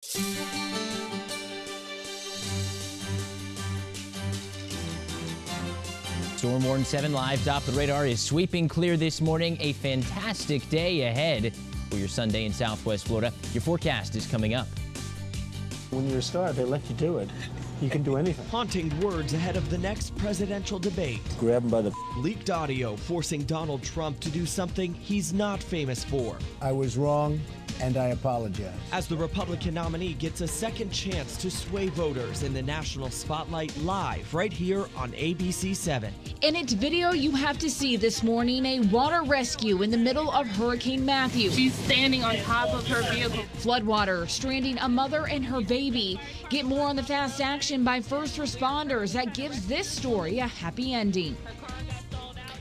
Storm Warning 7 live top the radar is sweeping clear this morning. A fantastic day ahead for your Sunday in Southwest Florida. Your forecast is coming up. When you're a star, they let you do it. You can do anything. Haunting words ahead of the next presidential debate. Grab him by the... Leaked audio forcing Donald Trump to do something he's not famous for. I was wrong, and I apologize. As the Republican nominee gets a second chance to sway voters in the national spotlight live right here on ABC 7. In its video you have to see this morning, a water rescue in the middle of Hurricane Matthew. She's standing on top of her vehicle. Floodwater stranding a mother and her baby. Get more on the fast action by first responders that gives this story a happy ending.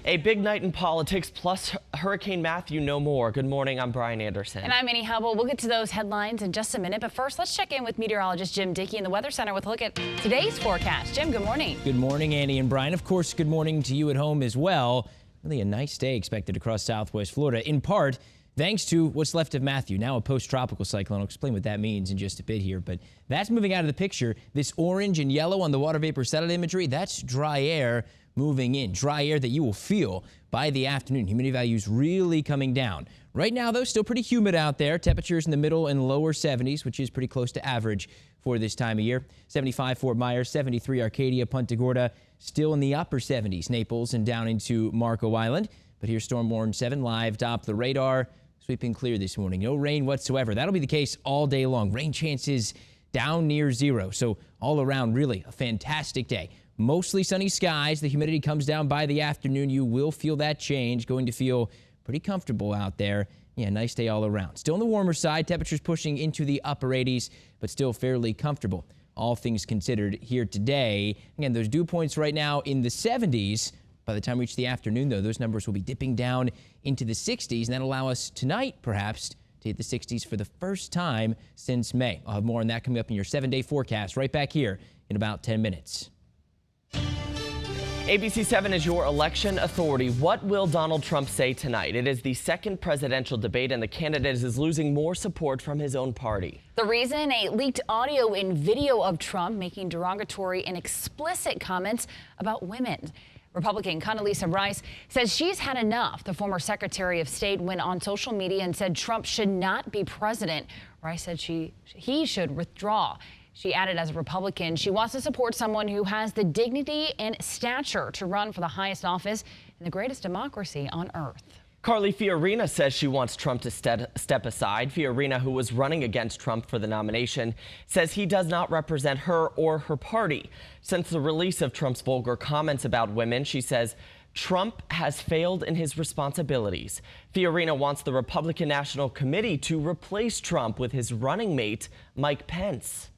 A big night in politics, plus Hurricane Matthew no more. Good morning, I'm Brian Anderson. And I'm Annie Hubble. We'll get to those headlines in just a minute, but first let's check in with meteorologist Jim Dickey in the Weather Center with a look at today's forecast. Jim, good morning. Good morning, Annie and Brian. Of course, good morning to you at home as well. Really a nice day expected across Southwest Florida, in part thanks to what's left of Matthew, now a post-tropical cyclone. I'll explain what that means in just a bit here, but that's moving out of the picture. This orange and yellow on the water vapor satellite imagery, that's dry air moving in. Dry air that you will feel by the afternoon. Humidity values really coming down. Right now, though, still pretty humid out there. Temperatures in the middle and lower 70s, which is pretty close to average for this time of year. 75 Fort Myers, 73 Arcadia, Punta Gorda, still in the upper 70s. Naples and down into Marco Island. But here's Storm Warning 7 live top the radar. Sweeping clear this morning. No rain whatsoever. That'll be the case all day long. Rain chances down near zero. So all around, really a fantastic day. Mostly sunny skies. The humidity comes down by the afternoon. You will feel that change. Going to feel pretty comfortable out there. Yeah, nice day all around. Still on the warmer side. Temperatures pushing into the upper 80s, but still fairly comfortable. All things considered here today. Again, those dew points right now in the 70s. By the time we reach the afternoon, though, those numbers will be dipping down into the 60s, and that'll allow us tonight, perhaps, to hit the 60s for the first time since May. I'll have more on that coming up in your 7-day forecast right back here in about 10 minutes. ABC 7 is your election authority. What will Donald Trump say tonight? It is the second presidential debate, and the candidate is losing more support from his own party. The reason? A leaked audio and video of Trump making derogatory and explicit comments about women. Republican Condoleezza Rice says she's had enough. The former Secretary of State went on social media and said Trump should not be president. Rice said he should withdraw. She added, as a Republican, she wants to support someone who has the dignity and stature to run for the highest office in the greatest democracy on earth. Carly Fiorina says she wants Trump to step aside. Fiorina, who was running against Trump for the nomination, says he does not represent her or her party. Since the release of Trump's vulgar comments about women, she says Trump has failed in his responsibilities. Fiorina wants the Republican National Committee to replace Trump with his running mate, Mike Pence.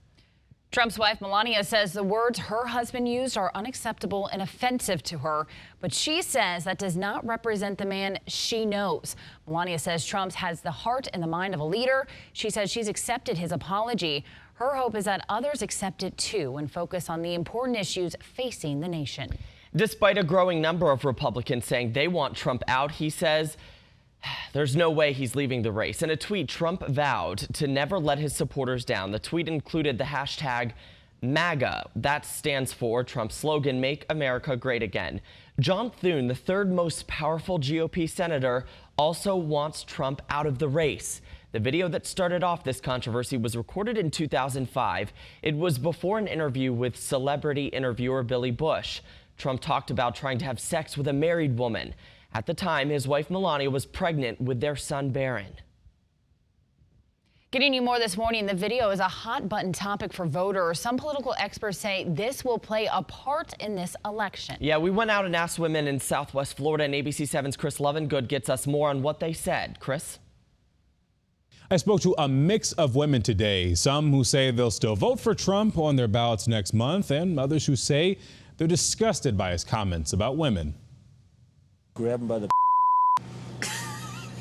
Trump's wife, Melania, says the words her husband used are unacceptable and offensive to her, but she says that does not represent the man she knows. Melania says Trump has the heart and the mind of a leader. She says she's accepted his apology. Her hope is that others accept it too and focus on the important issues facing the nation. Despite a growing number of Republicans saying they want Trump out, he says there's no way he's leaving the race. In a tweet, Trump vowed to never let his supporters down. The tweet included the hashtag MAGA. That stands for Trump's slogan, Make America Great Again. John Thune, the third most powerful GOP senator, also wants Trump out of the race. The video that started off this controversy was recorded in 2005. It was before an interview with celebrity interviewer Billy Bush. Trump talked about trying to have sex with a married woman. At the time, his wife Melania was pregnant with their son Barron. Getting you more this morning, the video is a hot button topic for voters. Some political experts say this will play a part in this election. Yeah, we went out and asked women in Southwest Florida, and ABC 7's Chris Lovengood gets us more on what they said. Chris? I spoke to a mix of women today, some who say they'll still vote for Trump on their ballots next month, and others who say they're disgusted by his comments about women. Grab him by the...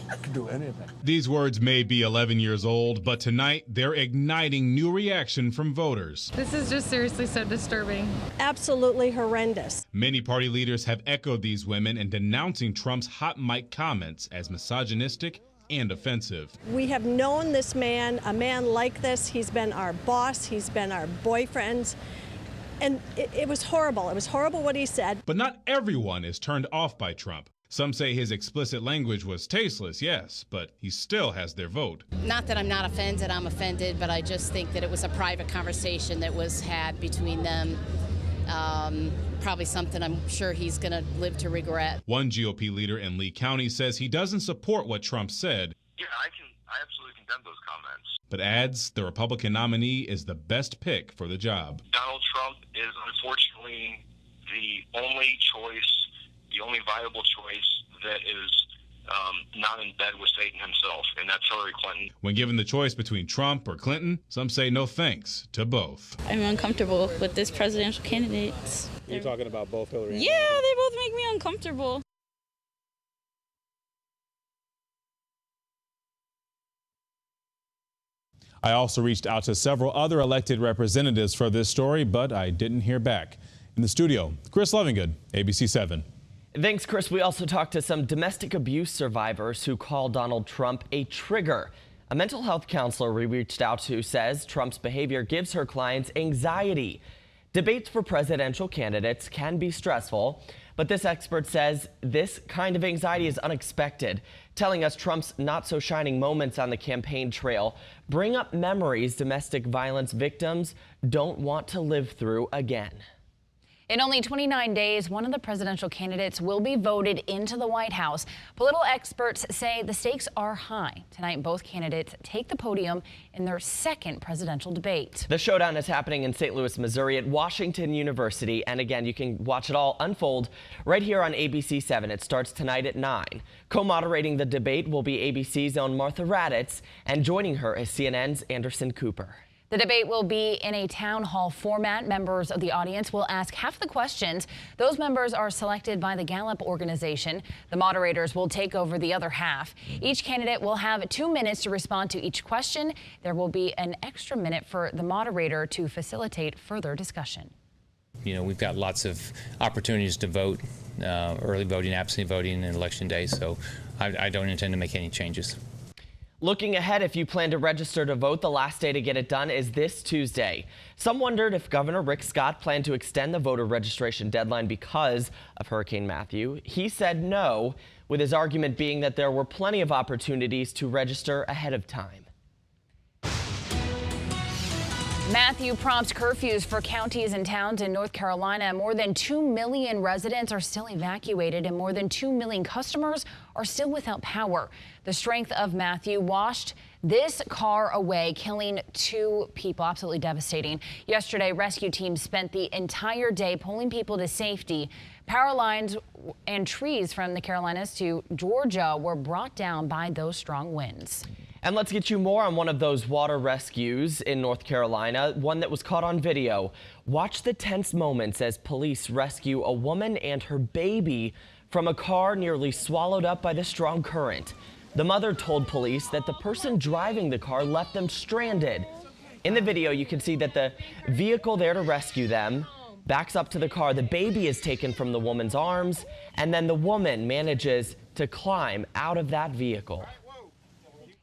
I could do anything. These words may be 11 years old, but tonight they're igniting new reaction from voters. This is just seriously so disturbing. Absolutely horrendous. Many party leaders have echoed these women in denouncing Trump's hot mic comments as misogynistic and offensive. We have known this man, a man like this. He's been our boss. He's been our boyfriend. And it was horrible. It was horrible what he said. But not everyone is turned off by Trump. Some say his explicit language was tasteless, yes, but he still has their vote. Not that I'm not offended, I'm offended, but I just think that it was a private conversation that was had between them. Probably something I'm sure he's going to live to regret. One GOP leader in Lee County says he doesn't support what Trump said. Yeah, I absolutely condemn those comments. But adds the Republican nominee is the best pick for the job. Donald Trump is unfortunately the only choice, the only viable choice that is not in bed with Satan himself, and that's Hillary Clinton. When given the choice between Trump or Clinton, some say no thanks to both. I'm uncomfortable with this presidential candidate. You're talking about both Hillary and Yeah, they both make me uncomfortable. I also reached out to several other elected representatives for this story, but I didn't hear back. In the studio, Chris Lovingood, ABC 7. Thanks, Chris. We also talked to some domestic abuse survivors who call Donald Trump a trigger. A mental health counselor we reached out to says Trump's behavior gives her clients anxiety. Debates for presidential candidates can be stressful, but this expert says this kind of anxiety is unexpected, telling us Trump's not-so-shining moments on the campaign trail bring up memories domestic violence victims don't want to live through again. In only 29 days, one of the presidential candidates will be voted into the White House. Political experts say the stakes are high. Tonight, both candidates take the podium in their second presidential debate. The showdown is happening in St. Louis, Missouri at Washington University. And again, you can watch it all unfold right here on ABC 7. It starts tonight at 9. Co-moderating the debate will be ABC's own Martha Raddatz, and joining her is CNN's Anderson Cooper. The debate will be in a town hall format. Members of the audience will ask half the questions. Those members are selected by the Gallup organization. The moderators will take over the other half. Each candidate will have 2 minutes to respond to each question. There will be an extra minute for the moderator to facilitate further discussion. You know, we've got lots of opportunities to vote, early voting, absentee voting, and election day, so I don't intend to make any changes. Looking ahead, if you plan to register to vote, the last day to get it done is this Tuesday. Some wondered if Governor Rick Scott planned to extend the voter registration deadline because of Hurricane Matthew. He said no, with his argument being that there were plenty of opportunities to register ahead of time. Matthew prompts curfews for counties and towns in North Carolina. More than 2 million residents are still evacuated, and more than 2 million customers are still without power. The strength of Matthew washed this car away, killing 2 people. Absolutely devastating. Yesterday, rescue teams spent the entire day pulling people to safety. Power lines and trees from the Carolinas to Georgia were brought down by those strong winds. And let's get you more on one of those water rescues in North Carolina, one that was caught on video. Watch the tense moments as police rescue a woman and her baby from a car nearly swallowed up by the strong current. The mother told police that the person driving the car left them stranded. In the video, you can see that the vehicle there to rescue them backs up to the car. The baby is taken from the woman's arms, and then the woman manages to climb out of that vehicle.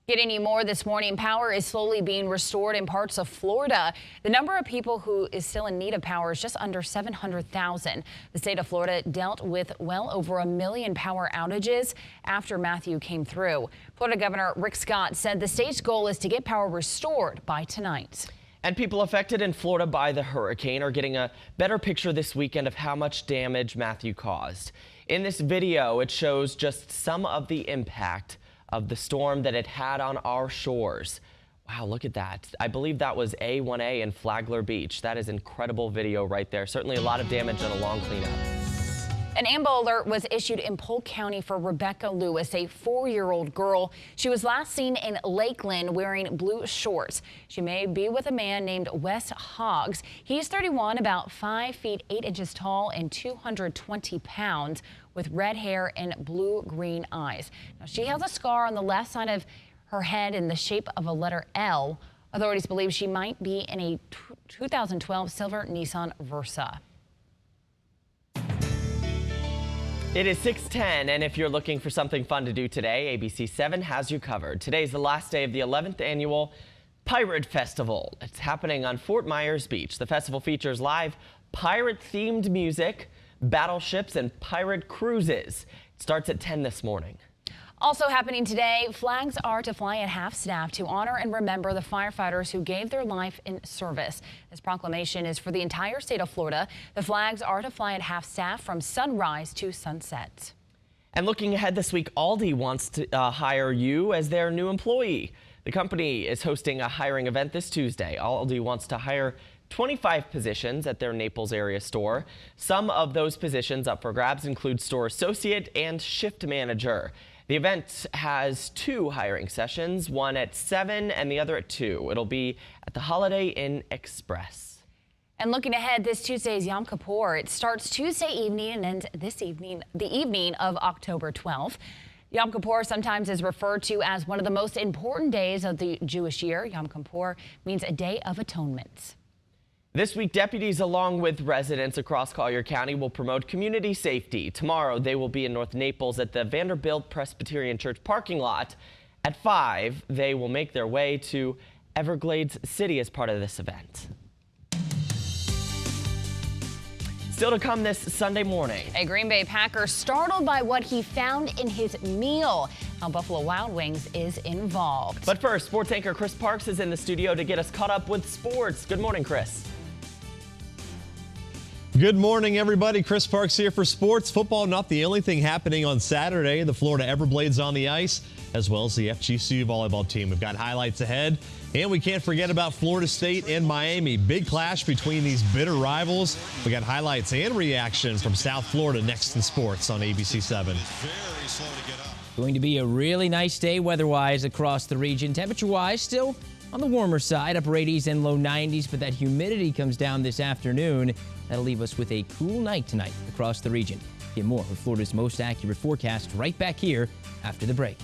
Getting you more this morning. Power is slowly being restored in parts of Florida. The number of people who is still in need of power is just under 700,000. The state of Florida dealt with well over 1 million power outages after Matthew came through. Florida Governor Rick Scott said the state's goal is to get power restored by tonight. And people affected in Florida by the hurricane are getting a better picture this weekend of how much damage Matthew caused. In this video, it shows just some of the impact of the storm that it had on our shores. Wow, look at that. I believe that was A1A in Flagler Beach. That is incredible video right there. Certainly a lot of damage and a long cleanup. An AMBO alert was issued in Polk County for Rebecca Lewis, a 4-year-old girl. She was last seen in Lakeland wearing blue shorts. She may be with a man named Wes Hoggs. He's 31, about 5 feet 8 inches tall and 220 pounds, with red hair and blue-green eyes. Now, she has a scar on the left side of her head in the shape of a letter L. Authorities believe she might be in a 2012 silver Nissan Versa. It is 6:10, and if you're looking for something fun to do today, ABC 7 has you covered. Today's the last day of the 11th annual Pirate Festival. It's happening on Fort Myers Beach. The festival features live pirate-themed music, battleships, and pirate cruises. It starts at 10 this morning. Also happening today, flags are to fly at half-staff to honor and remember the firefighters who gave their life in service. This proclamation is for the entire state of Florida. The flags are to fly at half-staff from sunrise to sunset. And looking ahead this week, Aldi wants to hire you as their new employee. The company is hosting a hiring event this Tuesday. Aldi wants to hire 25 positions at their Naples area store. Some of those positions up for grabs include store associate and shift manager. The event has 2 hiring sessions, one at 7 and the other at 2. It'll be at the Holiday Inn Express. And looking ahead, this Tuesday is Yom Kippur. It starts Tuesday evening and ends this evening, the evening of October 12th. Yom Kippur sometimes is referred to as one of the most important days of the Jewish year. Yom Kippur means a day of atonement. This week, deputies along with residents across Collier County will promote community safety. Tomorrow, they will be in North Naples at the Vanderbilt Presbyterian Church parking lot. At 5, they will make their way to Everglades City as part of this event. Still to come this Sunday morning. A Green Bay Packer startled by what he found in his meal. How Buffalo Wild Wings is involved. But first, sports anchor Chris Parks is in the studio to get us caught up with sports. Good morning, Chris. Good morning, everybody. Chris Parks here for sports. Football not the only thing happening on Saturday. The Florida Everblades on the ice, as well as the FGCU volleyball team. We've got highlights ahead, and we can't forget about Florida State and Miami. Big clash between these bitter rivals. We got highlights and reactions from South Florida next in sports on ABC 7. Going to be a really nice day weather-wise across the region. Temperature-wise, still on the warmer side, upper 80s and low 90s, but that humidity comes down this afternoon. That'll leave us with a cool night tonight across the region. Get more of Florida's most accurate forecast right back here after the break.